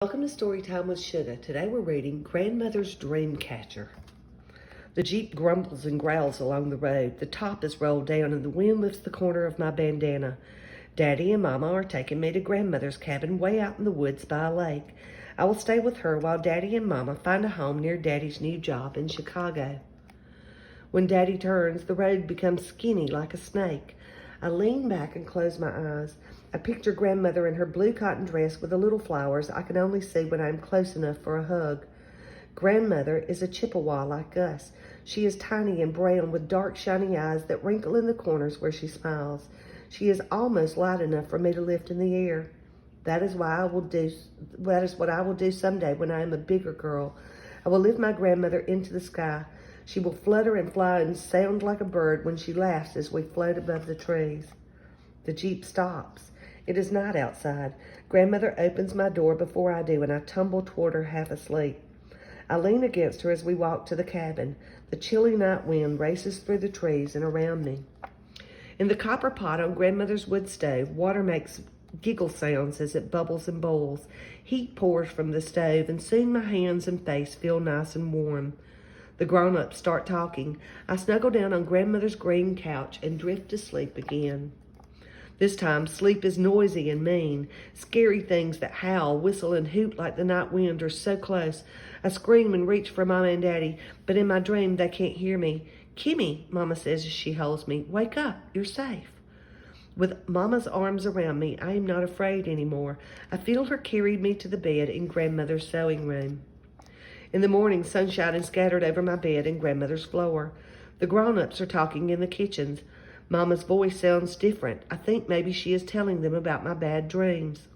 Welcome to Storytime with Sugar. Today we're reading Grandmother's Dreamcatcher. The Jeep grumbles and growls along the road. The top is rolled down and the wind lifts the corner of my bandana. Daddy and Mama are taking me to Grandmother's cabin way out in the woods by a lake. I will stay with her while Daddy and Mama find a home near Daddy's new job in Chicago. When Daddy turns, the road becomes skinny like a snake. I lean back and close my eyes. I picture Grandmother in her blue cotton dress with the little flowers I can only see when I'm close enough for a hug. Grandmother is a Chippewa like us. She is tiny and brown with dark shiny eyes that wrinkle in the corners where she smiles. She is almost light enough for me to lift in the air. That is what I will do someday when I am a bigger girl. I will lift my grandmother into the sky. She will flutter and fly and sound like a bird when she laughs as we float above the trees. The Jeep stops. It is night outside. Grandmother opens my door before I do, and I tumble toward her half asleep. I lean against her as we walk to the cabin. The chilly night wind races through the trees and around me. In the copper pot on Grandmother's wood stove, water makes giggle sounds as it bubbles and boils. Heat pours from the stove, and soon my hands and face feel nice and warm. The grown-ups start talking. I snuggle down on Grandmother's green couch and drift to sleep again. This time, sleep is noisy and mean. Scary things that howl, whistle, and hoot like the night wind are so close. I scream and reach for Mama and Daddy, but in my dream, they can't hear me. "Kimmy," Mama says as she holds me, "wake up, you're safe." With Mama's arms around me, I am not afraid anymore. I feel her carry me to the bed in Grandmother's sewing room. In the morning, sunshine is scattered over my bed and Grandmother's floor. The grown-ups are talking in the kitchens. Mama's voice sounds different. I think maybe she is telling them about my bad dreams.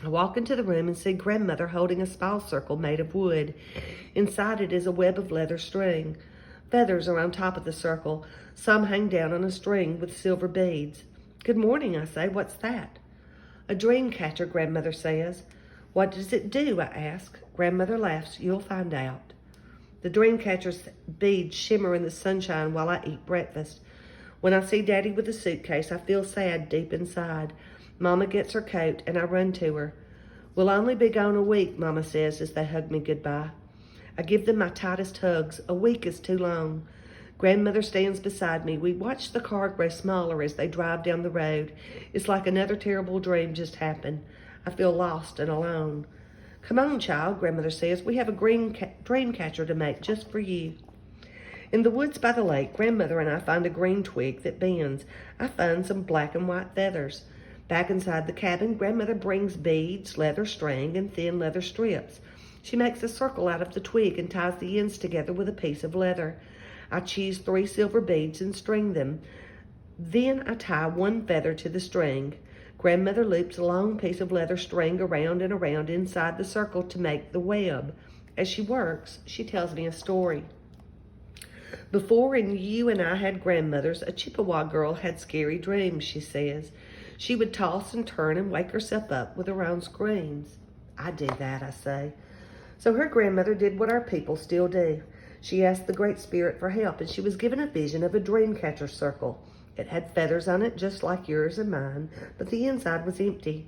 I walk into the room and see Grandmother holding a spiral circle made of wood. Inside it is a web of leather string. Feathers are on top of the circle. Some hang down on a string with silver beads. "Good morning," I say. "What's that?" "A dream catcher," Grandmother says. "What does it do?" I ask. Grandmother laughs. "You'll find out." The dream catcher's beads shimmer in the sunshine while I eat breakfast. When I see Daddy with the suitcase, I feel sad deep inside. Mama gets her coat and I run to her. "We'll only be gone a week," Mama says as they hug me goodbye. I give them my tightest hugs. A week is too long. Grandmother stands beside me. We watch the car grow smaller as they drive down the road. It's like another terrible dream just happened. I feel lost and alone. "Come on, child," Grandmother says. "We have a dream catcher to make just for you." In the woods by the lake, Grandmother and I find a green twig that bends. I find some black and white feathers. Back inside the cabin, Grandmother brings beads, leather string, and thin leather strips. She makes a circle out of the twig and ties the ends together with a piece of leather. I choose 3 silver beads and string them. Then I tie one feather to the string. Grandmother loops a long piece of leather string around and around inside the circle to make the web. As she works, she tells me a story. "Before you and I had grandmothers, a Chippewa girl had scary dreams," she says. "She would toss and turn and wake herself up with her own screams." "I do that," I say. So her grandmother did what our people still do. She asked the Great Spirit for help, and she was given a vision of a dream catcher circle. It had feathers on it just like yours and mine, but the inside was empty.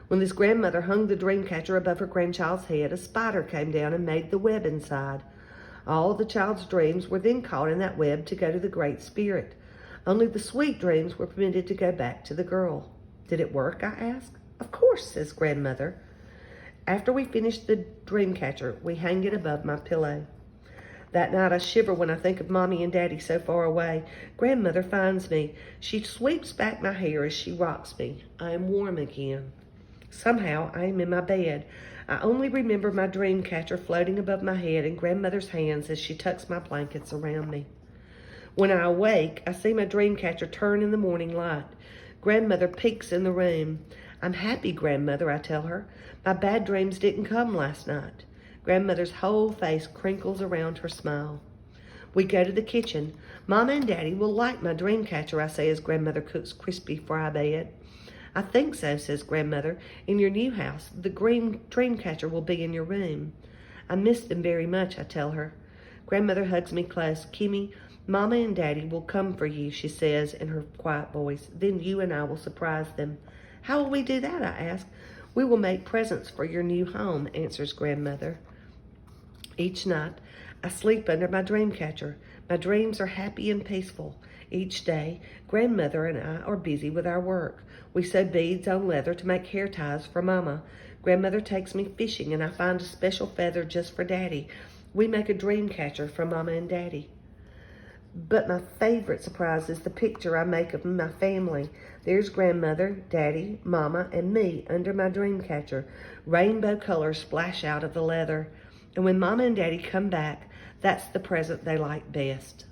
When this grandmother hung the dream catcher above her grandchild's head, a spider came down and made the web inside. All the child's dreams were then caught in that web to go to the Great Spirit. Only the sweet dreams were permitted to go back to the girl. "Did it work?" I ask. "Of course," says Grandmother. After we finish the dream catcher, we hang it above my pillow. That night I shiver when I think of Mommy and Daddy so far away. Grandmother finds me. She sweeps back my hair as she rocks me. I am warm again. Somehow I am in my bed. I only remember my dream catcher floating above my head and Grandmother's hands as she tucks my blankets around me. When I awake, I see my dream catcher turn in the morning light. Grandmother peeks in the room. "I'm happy, Grandmother," I tell her. "My bad dreams didn't come last night." Grandmother's whole face crinkles around her smile. We go to the kitchen. "Mama and Daddy will like my dream catcher," I say as Grandmother cooks crispy fry bread. "I think so," says Grandmother. "In your new house, the green dream catcher will be in your room." "I miss them very much," I tell her. Grandmother hugs me close. "Kimmy, Mama and Daddy will come for you," she says in her quiet voice. "Then you and I will surprise them." "How will we do that?" I ask. We will make presents for your new home, answers Grandmother. Each night, I sleep under my Dreamcatcher. My dreams are happy and peaceful. Each day, Grandmother and I are busy with our work. We sew beads on leather to make hair ties for Mama. Grandmother takes me fishing and I find a special feather just for Daddy. We make a dream catcher for Mama and Daddy. But my favorite surprise is the picture I make of my family. There's Grandmother, Daddy, Mama, and me under my dream catcher. Rainbow colors splash out of the leather. And when Mama and Daddy come back, that's the present they like best.